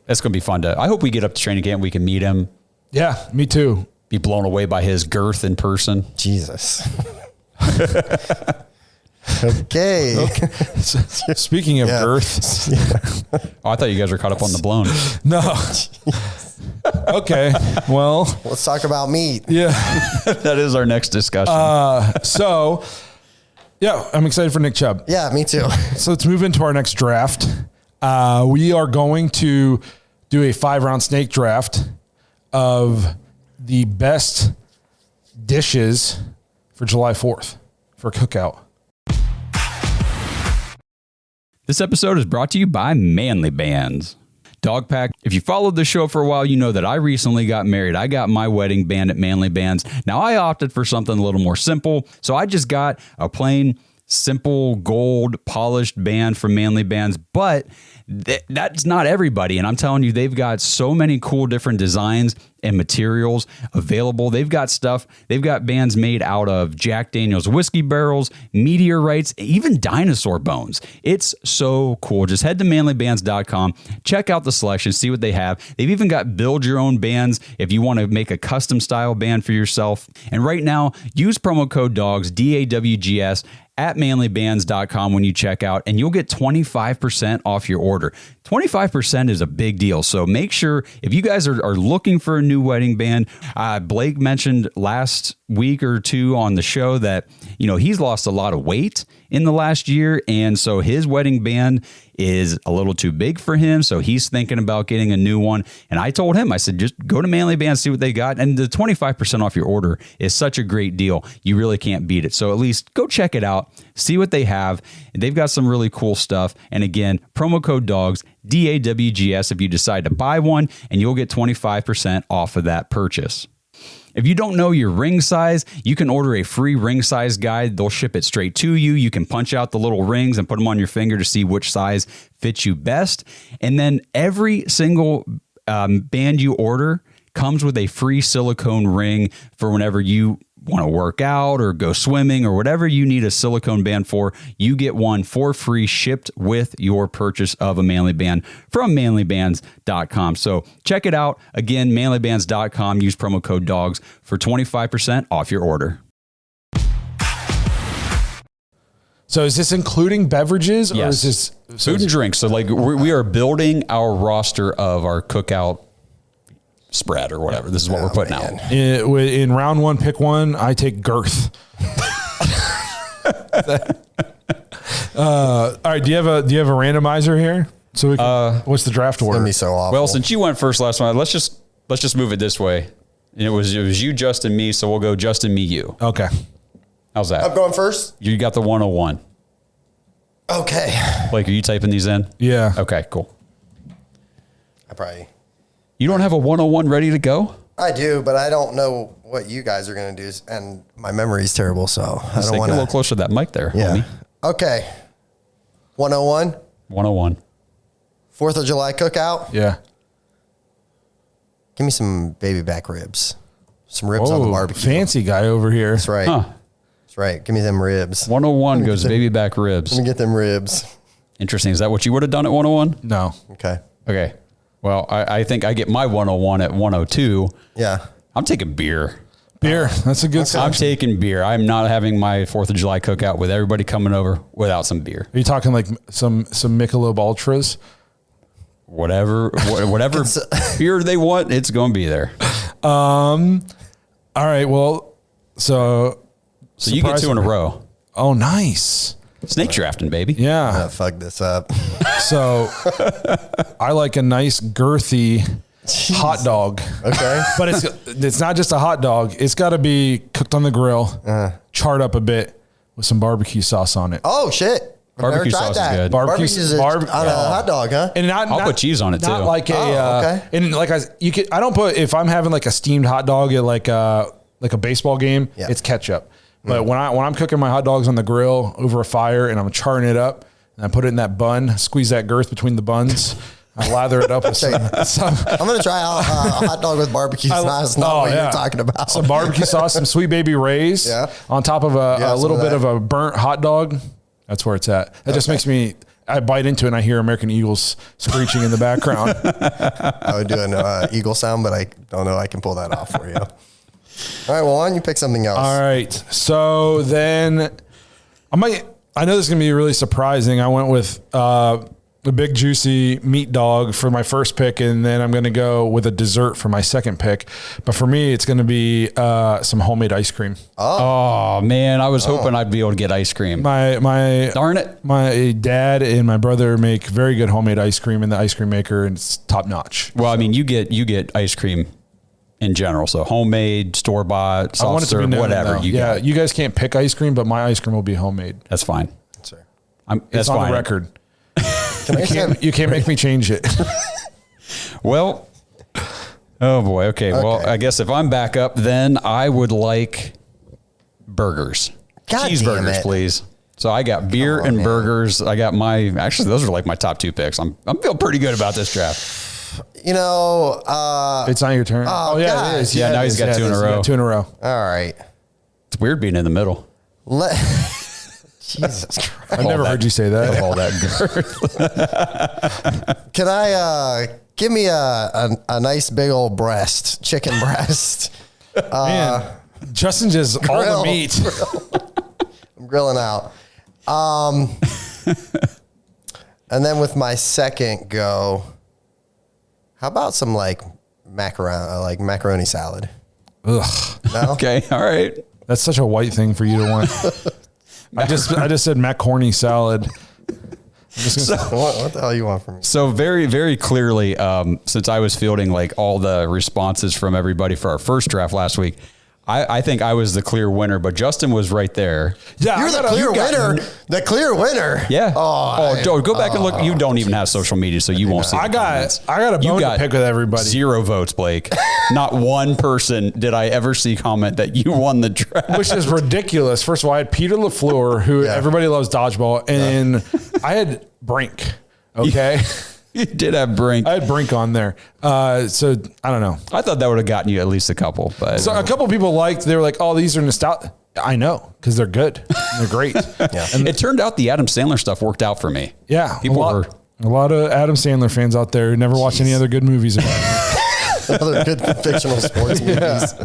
Speaker 4: that's going to be fun I hope we get up to training camp. We can meet him.
Speaker 2: Yeah, me too.
Speaker 4: Be blown away by his girth in person.
Speaker 3: Jesus. Okay.
Speaker 2: Speaking of girth.
Speaker 4: Oh, I thought you guys were caught up on the blown.
Speaker 2: No. Okay. Well,
Speaker 3: let's talk about meat.
Speaker 2: Yeah.
Speaker 4: That is our next discussion.
Speaker 2: So, yeah, I'm excited for Nick Chubb.
Speaker 3: Yeah, me too.
Speaker 2: So let's move into our next draft. We are going to do a 5-round snake draft of the best dishes for July 4th for cookout.
Speaker 4: This episode is brought to you by Manly Bands. Dog Pack, if you followed the show for a while, you know that I recently got married. I got my wedding band at Manly Bands. Now, I opted for something a little more simple, so I just got a plain, simple, gold, polished band from Manly Bands, but that's not everybody, and I'm telling you, they've got so many cool different designs and materials available. They've got bands made out of Jack Daniel's whiskey barrels, meteorites, even dinosaur bones. It's so cool. Just head to manlybands.com, check out the selection, see what they have. They've even got build your own bands if you want to make a custom style band for yourself. And right now, use promo code DAWGS, DAWGS, at manlybands.com when you check out, and you'll get 25% off your order. 25% is a big deal. So make sure, if you guys are looking for a new wedding band, Blake mentioned last week or two on the show that, he's lost a lot of weight in the last year. And so his wedding band is a little too big for him. So he's thinking about getting a new one. And I told him, I said, just go to Manly Bands, see what they got. And the 25% off your order is such a great deal. You really can't beat it. So at least go check it out, see what they have. They've got some really cool stuff. And again, promo code DAWGS, DAWGS, if you decide to buy one, and you'll get 25% off of that purchase. If you don't know your ring size, you can order a free ring size guide. They'll ship it straight to you. You can punch out the little rings and put them on your finger to see which size fits you best. And then every single band you order comes with a free silicone ring for whenever you want to work out or go swimming or whatever you need a silicone band for. You get one for free shipped with your purchase of a Manly Band from manlybands.com. So check it out. Again, manlybands.com. Use promo code DAWGS for 25% off your order.
Speaker 2: So is this including beverages?
Speaker 4: Yes.
Speaker 2: Or is this
Speaker 4: food and drinks? So like we are building our roster of our cookout spread or whatever. This is what we're putting out.
Speaker 2: In round 1, pick one. I take girth. All right. Do you have a randomizer here? So we can, what's the draft order?
Speaker 3: It's gonna be so awful.
Speaker 4: Well, since you went first last one, let's just move it this way. And it was you, Justin, me. So we'll go Justin, me, you.
Speaker 2: Okay.
Speaker 4: How's that?
Speaker 3: I'm going first.
Speaker 4: You got the 101.
Speaker 3: Okay.
Speaker 4: Blake, are you typing these in?
Speaker 2: Yeah.
Speaker 4: Okay, cool.
Speaker 2: You don't have a 101 ready to go?
Speaker 3: I do, but I don't know what you guys are going to do, and my memory's terrible, so I don't want to.
Speaker 4: Get a little closer to that mic there,
Speaker 3: yeah.
Speaker 4: homie.
Speaker 3: Okay. 101.
Speaker 4: 101.
Speaker 3: 4th of July cookout.
Speaker 2: Yeah.
Speaker 3: Give me some baby back ribs. Some ribs on the barbecue.
Speaker 2: Fancy guy over here.
Speaker 3: That's right.
Speaker 4: Huh.
Speaker 3: That's right. Give me them ribs.
Speaker 4: 101 goes baby back ribs.
Speaker 3: Let me get them ribs.
Speaker 4: Interesting. Is that what you would have done at 101?
Speaker 2: No.
Speaker 3: Okay.
Speaker 4: Okay. Well, I think I get my 101 at 102.
Speaker 3: Yeah.
Speaker 4: I'm taking beer.
Speaker 2: Beer. That's a good
Speaker 4: I'm
Speaker 2: selection.
Speaker 4: taking beer. I'm not having my 4th of July cookout with everybody coming over without some beer.
Speaker 2: Are you talking like some Michelob Ultras?
Speaker 4: Whatever beer they want, it's going to be there.
Speaker 2: All right. Well, so
Speaker 4: You get 2 in a row.
Speaker 2: Oh, nice.
Speaker 4: Snake drafting, baby.
Speaker 2: Yeah.
Speaker 3: Fuck this up.
Speaker 2: So I like a nice girthy hot dog.
Speaker 3: Okay.
Speaker 2: But it's not just a hot dog. It's got to be cooked on the grill, charred up a bit with some barbecue sauce on it.
Speaker 3: Oh shit. I've
Speaker 4: Barbecue
Speaker 3: never tried
Speaker 4: sauce is
Speaker 3: that.
Speaker 4: good.
Speaker 3: Barbecue's on a hot dog, huh?
Speaker 2: And
Speaker 4: I'll put cheese on it
Speaker 2: not
Speaker 4: too.
Speaker 2: like a
Speaker 3: okay.
Speaker 2: and like I don't put, if I'm having like a steamed hot dog at like a baseball game,
Speaker 3: Yeah.
Speaker 2: it's ketchup. But when I'm cooking my hot dogs on the grill over a fire and I'm charring it up and I put it in that bun, squeeze that girth between the buns, I lather it up with some
Speaker 3: I'm going to try a hot dog with barbecue sauce. Not what you're talking about.
Speaker 2: Some barbecue sauce, some Sweet Baby Ray's on top of a little bit of a burnt hot dog. That's where it's at. That just makes me, I bite into it and I hear American Eagles screeching in the background.
Speaker 3: I would do an eagle sound, but I don't know I can pull that off for you. All right, well, why don't you pick something else?
Speaker 2: All right. So then I know this is going to be really surprising. I went with a big juicy meat dog for my first pick, and then I'm going to go with a dessert for my second pick. But for me, it's going to be some homemade ice cream.
Speaker 4: Oh man, I was hoping I'd be able to get ice cream. Darn it.
Speaker 2: My dad and my brother make very good homemade ice cream in the ice cream maker, and it's top notch.
Speaker 4: Well, I mean, you get ice cream in general, so homemade, store bought, soft serve, whatever.
Speaker 2: You guys can't pick ice cream, but my ice cream will be homemade.
Speaker 4: That's fine.
Speaker 3: Sir.
Speaker 4: That's
Speaker 2: It's on
Speaker 4: fine.
Speaker 2: the record. You can't make me change it.
Speaker 4: Well, oh boy. Okay. Well,
Speaker 3: Okay.
Speaker 4: I guess if I'm back up, then I would like burgers.
Speaker 3: God damn
Speaker 4: Cheeseburgers,
Speaker 3: it.
Speaker 4: please. So I got beer and
Speaker 3: man.
Speaker 4: burgers. I got actually, those are like my top 2 picks. I'm feeling pretty good about this draft.
Speaker 3: You know,
Speaker 2: It's not your turn.
Speaker 3: Oh,
Speaker 2: yeah,
Speaker 3: God.
Speaker 2: it is.
Speaker 4: Yeah, now he's got 2 in a row.
Speaker 2: 2 in a row.
Speaker 3: all right.
Speaker 4: It's weird being in the middle.
Speaker 3: Jesus Christ.
Speaker 2: I've never heard you say that.
Speaker 4: All that girth.
Speaker 3: Can I give me a nice big old chicken breast?
Speaker 2: Man, Justin just all the
Speaker 3: grill.
Speaker 2: meat.
Speaker 3: I'm grilling out. And then with my second go, how about some macaroni salad?
Speaker 2: Ugh,
Speaker 3: No?
Speaker 4: Okay. All right.
Speaker 2: that's such a white thing for you to want. I just said macaroni salad. I'm just gonna say,
Speaker 3: What the hell you want from me?
Speaker 4: So very, very clearly, since I was fielding like all the responses from everybody for our first draft last week, I think I was the clear winner, but Justin was right there.
Speaker 2: yeah,
Speaker 3: You're the clear winner. The clear winner.
Speaker 4: Yeah.
Speaker 3: Oh,
Speaker 4: Go back and look. You don't even have social media, so you won't see.
Speaker 2: I
Speaker 4: the
Speaker 2: got
Speaker 4: comments.
Speaker 2: a bone to pick with everybody.
Speaker 4: 0 votes, Blake. Not one person did I ever see comment that you won the draft.
Speaker 2: Which is ridiculous. First of all, I had Peter LaFleur, who everybody loves dodgeball, and I had Brink. Okay.
Speaker 4: You did have Brink.
Speaker 2: I had Brink on there. So I don't know.
Speaker 4: I thought that would have gotten you at least a couple, but
Speaker 2: So a couple people they were like, oh, these are nostalgic. I know, because they're good. They're great.
Speaker 3: Yeah.
Speaker 4: it turned out the Adam Sandler stuff worked out for me.
Speaker 2: Yeah.
Speaker 4: People
Speaker 2: a lot of Adam Sandler fans out there who never watch any other good movies.
Speaker 3: Other good fictional sports movies.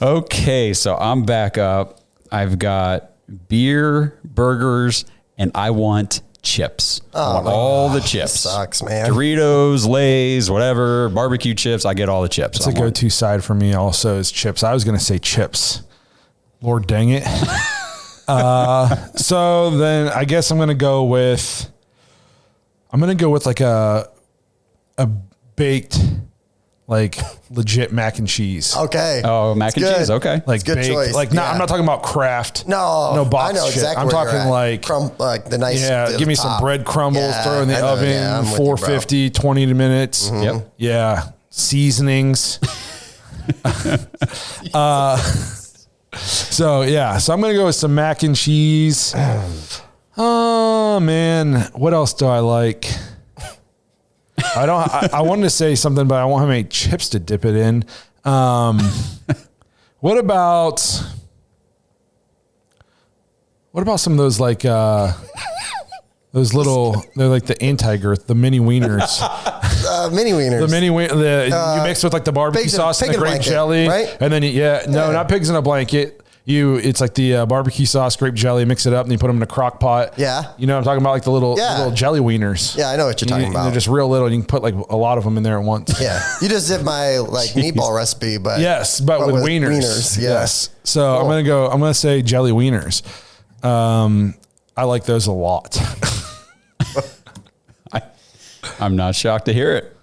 Speaker 4: Okay, so I'm back up. I've got beer, burgers, and I want chips. I want all the chips.
Speaker 3: Sucks, man.
Speaker 4: Doritos, Lay's, whatever, barbecue chips. I get all the chips.
Speaker 2: It's a go-to side for me also is chips. I was going to say chips. Lord dang it. So then I guess I'm going to go with like a baked, like legit mac and cheese.
Speaker 3: Okay.
Speaker 4: Oh, mac and
Speaker 3: It's good.
Speaker 4: cheese. Okay.
Speaker 2: Like
Speaker 3: good
Speaker 2: baked,
Speaker 3: choice.
Speaker 2: like I'm not talking about Kraft.
Speaker 3: No
Speaker 2: box
Speaker 3: I know
Speaker 2: shit.
Speaker 3: exactly
Speaker 2: I'm
Speaker 3: where
Speaker 2: talking
Speaker 3: you're at.
Speaker 2: like
Speaker 3: like the nice.
Speaker 2: give me some
Speaker 3: top.
Speaker 2: bread crumbles,
Speaker 3: Yeah,
Speaker 2: throw in the
Speaker 3: I know,
Speaker 2: oven,
Speaker 3: yeah, I'm with you, bro.
Speaker 2: 450, 20 minutes.
Speaker 4: Yep.
Speaker 2: Yeah. Seasonings. So I'm going to go with some mac and cheese. Oh man. What else do I like? I wanted to say something, but I won't have any chips to dip it in. What about some of those like those little? They're like the anti-girth, the mini wieners.
Speaker 3: Mini wieners.
Speaker 2: You mix with like the barbecue sauce and the grape jelly,
Speaker 3: right?
Speaker 2: And then not pigs in a blanket. It's like the barbecue sauce, grape jelly, mix it up, and you put them in a crock pot.
Speaker 3: Yeah.
Speaker 2: You know what I'm talking about? Like the little jelly wieners.
Speaker 3: Yeah, I know what you're talking about.
Speaker 2: They're just real little, and you can put like a lot of them in there at once.
Speaker 3: Yeah. You just did my like meatball recipe, but
Speaker 2: but with wieners. Yes. So
Speaker 3: cool.
Speaker 2: I'm going to say jelly wieners. I like those a lot.
Speaker 4: I'm not shocked to hear it.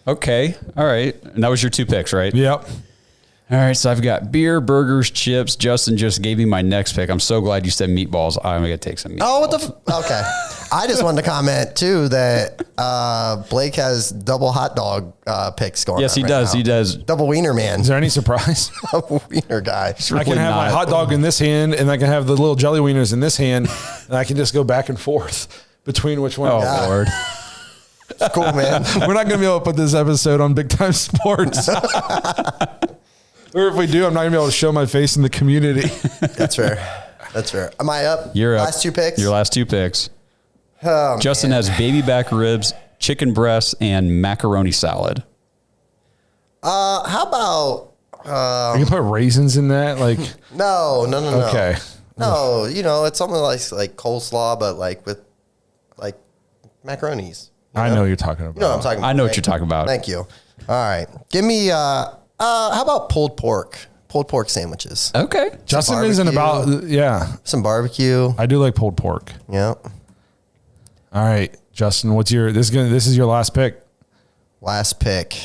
Speaker 4: Okay. All right. And that was your 2 picks, right?
Speaker 2: Yep.
Speaker 4: All right, so I've got beer, burgers, chips. Justin just gave me my next pick. I'm so glad you said meatballs. I'm going to take some meatballs.
Speaker 3: Oh, what the? Okay. I just wanted to comment, too, that Blake has double hot dog picks going on.
Speaker 4: Yes, he does.
Speaker 3: Now.
Speaker 4: He does.
Speaker 3: Double wiener man.
Speaker 2: Is there any surprise?
Speaker 3: Double wiener guy.
Speaker 2: I can have my hot dog in this hand, and I can have the little jelly wieners in this hand, and I can just go back and forth between which one.
Speaker 4: Oh, Lord.
Speaker 3: Cool, man.
Speaker 2: We're not going to be able to put this episode on Big Time Sports. Or if we do, I'm not going to be able to show my face in the community.
Speaker 3: That's fair. That's fair. Am I up?
Speaker 4: You're up.
Speaker 3: Last 2 picks?
Speaker 4: Your last 2 picks.
Speaker 3: Oh,
Speaker 4: Justin
Speaker 3: man.
Speaker 4: has baby back ribs, chicken breasts, and macaroni salad.
Speaker 3: How about...
Speaker 2: you can put raisins in that? Like,
Speaker 3: No.
Speaker 2: okay.
Speaker 3: No, it's something like coleslaw, but like with like macaronis.
Speaker 2: I know what you're talking about.
Speaker 3: You know what I'm talking about.
Speaker 4: I know what
Speaker 3: right?
Speaker 4: you're talking about.
Speaker 3: Thank you. All right. Give me, how about pulled pork sandwiches?
Speaker 4: Okay.
Speaker 2: Justin
Speaker 3: barbecue.
Speaker 2: isn't about,
Speaker 3: Some barbecue.
Speaker 2: I do like pulled pork.
Speaker 3: Yep.
Speaker 2: All right, Justin, this is your last pick.
Speaker 3: Last pick.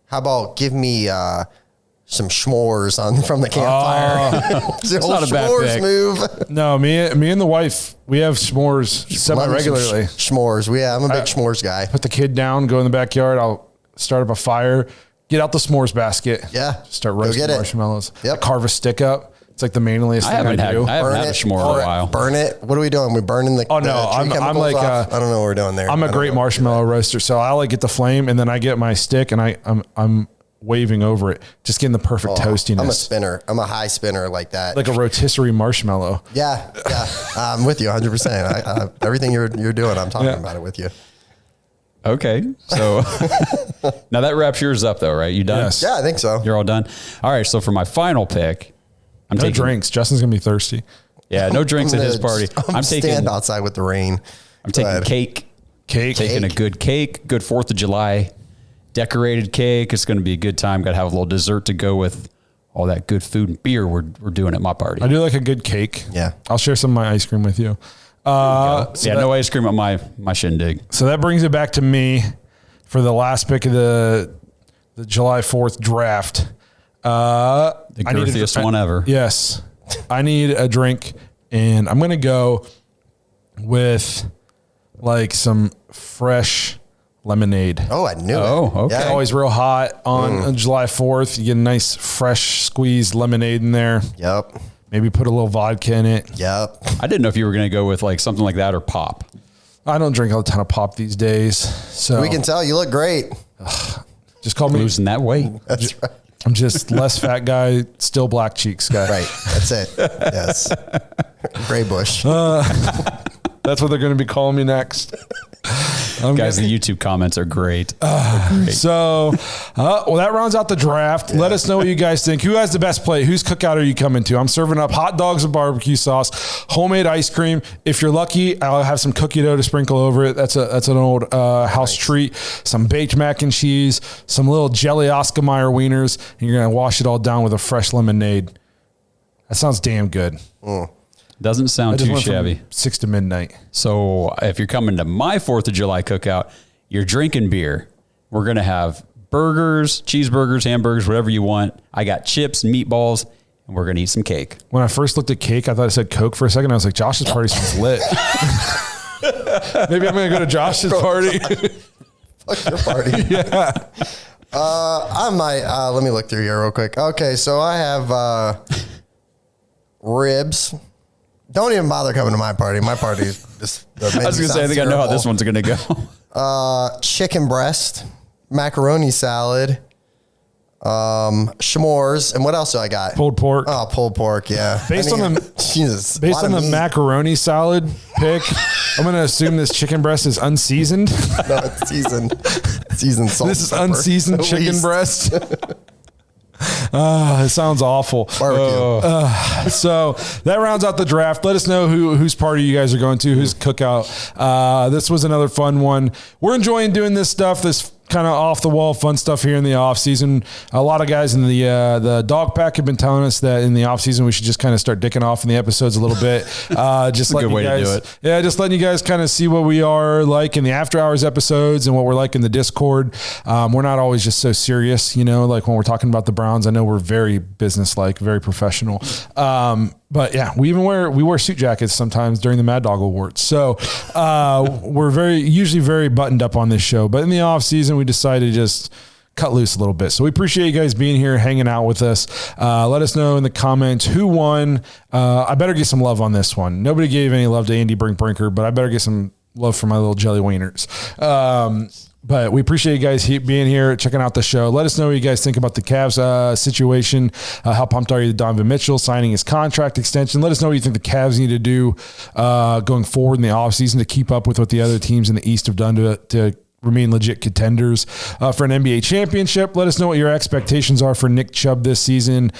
Speaker 3: How about give me some s'mores from the campfire? It's
Speaker 4: not a bad pick.
Speaker 3: Move.
Speaker 2: No, me and the wife, we have s'mores semi-regularly.
Speaker 3: S'mores. Yeah, I'm a big s'mores guy.
Speaker 2: Put the kid down, go in the backyard. I'll start up a fire, get out the s'mores basket.
Speaker 3: Yeah.
Speaker 2: Start
Speaker 3: Go
Speaker 2: roasting
Speaker 3: get it.
Speaker 2: marshmallows.
Speaker 3: Yep.
Speaker 2: Carve a stick up. It's like the manliest thing I do.
Speaker 4: I haven't had a s'more in a while.
Speaker 3: Burn it. What are we doing? We burning the
Speaker 2: Oh, no,
Speaker 3: the tree
Speaker 2: I'm
Speaker 3: chemicals
Speaker 2: like,
Speaker 3: off? I don't know what we're doing there.
Speaker 2: I'm a great marshmallow roaster, so I like get the flame and then I get my stick and I'm waving over it, just getting the perfect toastiness.
Speaker 3: I'm a spinner. I'm a high spinner like that.
Speaker 2: Like a rotisserie marshmallow.
Speaker 3: Yeah. I'm with you 100%. Everything you're doing, I'm talking about it with you.
Speaker 4: Okay. So now that wraps yours up though, right? You done?
Speaker 2: Yes.
Speaker 3: Yeah, I think so.
Speaker 4: You're all done. All right. So for my final pick, I'm
Speaker 2: No
Speaker 4: taking
Speaker 2: drinks. Justin's going to be thirsty.
Speaker 4: Yeah, no drinks at his party.
Speaker 3: I'm taking stand outside with the rain.
Speaker 4: I'm taking cake. Taking a good cake, good 4th of July decorated cake. It's going to be a good time. Got to have a little dessert to go with all that good food and beer we're doing at my party.
Speaker 2: I do like a good cake.
Speaker 3: Yeah.
Speaker 2: I'll share some of my ice cream with you.
Speaker 4: No ice cream at my shindig.
Speaker 2: So that brings it back to me for the last pick of the July 4th draft.
Speaker 4: The girthiest one ever.
Speaker 2: Yes. I need a drink, and I'm going to go with like some fresh lemonade.
Speaker 3: Oh, I knew it.
Speaker 4: Oh, okay.
Speaker 2: It's always real hot on July 4th. You get a nice fresh squeezed lemonade in there.
Speaker 3: Yep.
Speaker 2: Maybe put a little vodka in it.
Speaker 3: Yep.
Speaker 4: I didn't know if you were going to go with like something like that or pop.
Speaker 2: I don't drink a ton of pop these days. So
Speaker 3: We can tell you look great.
Speaker 2: just call me.
Speaker 4: Losing that weight.
Speaker 3: That's right.
Speaker 2: I'm just less fat guy, still black cheeks guy.
Speaker 3: Right. That's it. Yes. Gray bush.
Speaker 2: That's what they're going to be calling me next.
Speaker 4: Guys, the YouTube comments are great.
Speaker 2: So, well, that rounds out the draft. Let us know what you guys think. Who has the best plate? Whose cookout are you coming to? I'm serving up hot dogs and barbecue sauce, homemade ice cream. If you're lucky, I'll have some cookie dough to sprinkle over it. That's an old house treat. Some baked mac and cheese, some little jelly Oscar Mayer wieners, and you're going to wash it all down with a fresh lemonade. That sounds damn good.
Speaker 4: Doesn't sound too shabby.
Speaker 2: From 6 to midnight.
Speaker 4: So if you're coming to my 4th of July cookout, you're drinking beer. We're going to have burgers, cheeseburgers, hamburgers, whatever you want. I got chips and meatballs, and we're going to eat some cake.
Speaker 2: When I first looked at cake, I thought it said Coke for a second. I was like, Josh's party sounds lit. Maybe I'm going to go to Josh's party.
Speaker 3: Fuck your party.
Speaker 2: Yeah.
Speaker 3: I might, let me look through here real quick. Okay. So I have, ribs. Don't even bother coming to my party. My party is just.
Speaker 4: I was going to say, I think I know how this one's going to go.
Speaker 3: Chicken breast, macaroni salad, s'mores, and what else do I got?
Speaker 2: Pulled pork.
Speaker 3: Oh, pulled pork, yeah.
Speaker 2: Based on the
Speaker 3: Jesus,
Speaker 2: based on the macaroni salad pick, I'm gonna assume this chicken breast is unseasoned.
Speaker 3: No, it's seasoned. Seasoned salt.
Speaker 2: This is
Speaker 3: and pepper,
Speaker 2: unseasoned
Speaker 3: at
Speaker 2: chicken
Speaker 3: least.
Speaker 2: breast. It sounds awful.
Speaker 3: Barbecue.
Speaker 2: So that rounds out the draft. Let us know whose party you guys are going to, whose cookout. This was another fun one. We're enjoying doing this stuff, this kind of off the wall fun stuff here in the off season. A lot of guys in the dog pack have been telling us that in the off season we should just kind of start dicking off in the episodes a little bit. Just
Speaker 4: a good way to do it.
Speaker 2: Yeah, just letting you guys kind of see what we are like in the after hours episodes and what we're like in the Discord. We're not always just so serious, like when we're talking about the Browns. I know we're very business-like, very professional. But yeah, we wear suit jackets sometimes during the Mad Dog Awards. So we're usually very buttoned up on this show. But in the off season, we decided to just cut loose a little bit. So we appreciate you guys being here, hanging out with us. Let us know in the comments who won. I better get some love on this one. Nobody gave any love to Andy Brinker, but I better get some love for my little jelly wieners. But we appreciate you guys being here, checking out the show. Let us know what you guys think about the Cavs situation. How pumped are you that Donovan Mitchell signing his contract extension? Let us know what you think the Cavs need to do going forward in the offseason to keep up with what the other teams in the East have done to remain legit contenders for an NBA championship. Let us know what your expectations are for Nick Chubb this season.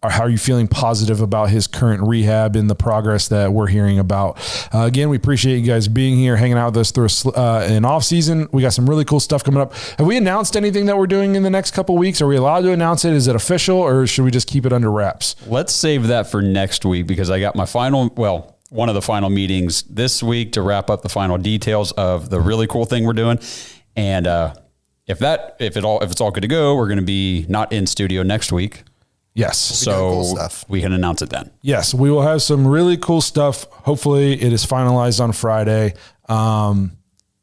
Speaker 2: Or how are you feeling positive about his current rehab and the progress that we're hearing about? Again, we appreciate you guys being here, hanging out with us through an off season. We got some really cool stuff coming up. Have we announced anything that we're doing in the next couple of weeks? Are we allowed to announce it? Is it official, or should we just keep it under wraps?
Speaker 4: Let's save that for next week because I got my one of the final meetings this week to wrap up the final details of the really cool thing we're doing. And if it's all good to go, we're going to be not in studio next week.
Speaker 2: Yes.
Speaker 4: So
Speaker 3: cool stuff.
Speaker 4: We can announce it then.
Speaker 2: Yes, we will have some really cool stuff. Hopefully it is finalized on Friday. And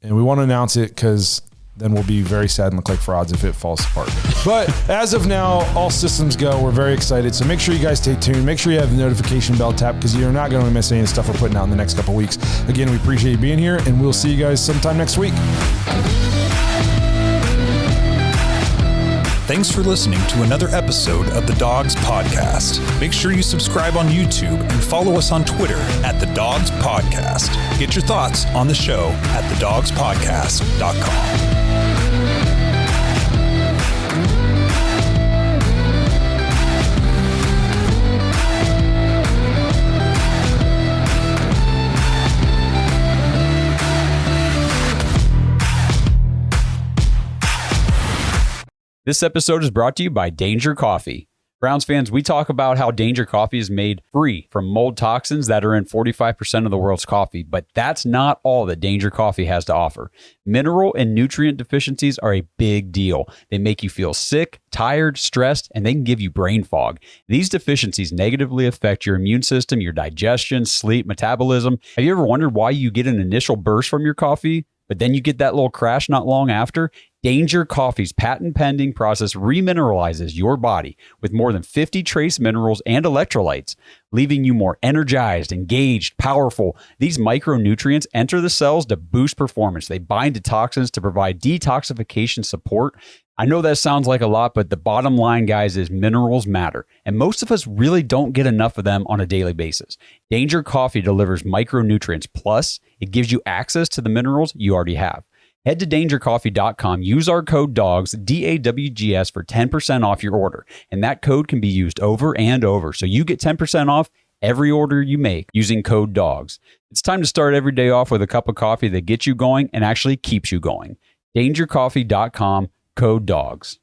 Speaker 2: we want to announce it because then we'll be very sad and look like frauds if it falls apart. But as of now, all systems go. We're very excited. So make sure you guys stay tuned. Make sure you have the notification bell tapped because you're not going to miss any of the stuff we're putting out in the next couple of weeks. Again, we appreciate you being here, and we'll see you guys sometime next week.
Speaker 1: Thanks for listening to another episode of the Dawgs Podcast. Make sure you subscribe on YouTube and follow us on Twitter at the Dawgs Podcast. Get your thoughts on the show at thedawgspodcast.com.
Speaker 4: This episode is brought to you by Danger Coffee. Browns fans, we talk about how Danger Coffee is made free from mold toxins that are in 45% of the world's coffee, but that's not all that Danger Coffee has to offer. Mineral and nutrient deficiencies are a big deal. They make you feel sick, tired, stressed, and they can give you brain fog. These deficiencies negatively affect your immune system, your digestion, sleep, metabolism. Have you ever wondered why you get an initial burst from your coffee, but then you get that little crash not long after? Danger Coffee's patent-pending process remineralizes your body with more than 50 trace minerals and electrolytes, leaving you more energized, engaged, powerful. These micronutrients enter the cells to boost performance. They bind to toxins to provide detoxification support. I know that sounds like a lot, but the bottom line, guys, is minerals matter, and most of us really don't get enough of them on a daily basis. Danger Coffee delivers micronutrients, plus it gives you access to the minerals you already have. Head to dangercoffee.com, use our code DAWGS, DAWGS, for 10% off your order. And that code can be used over and over. So you get 10% off every order you make using code DAWGS. It's time to start every day off with a cup of coffee that gets you going and actually keeps you going. Dangercoffee.com, code DAWGS.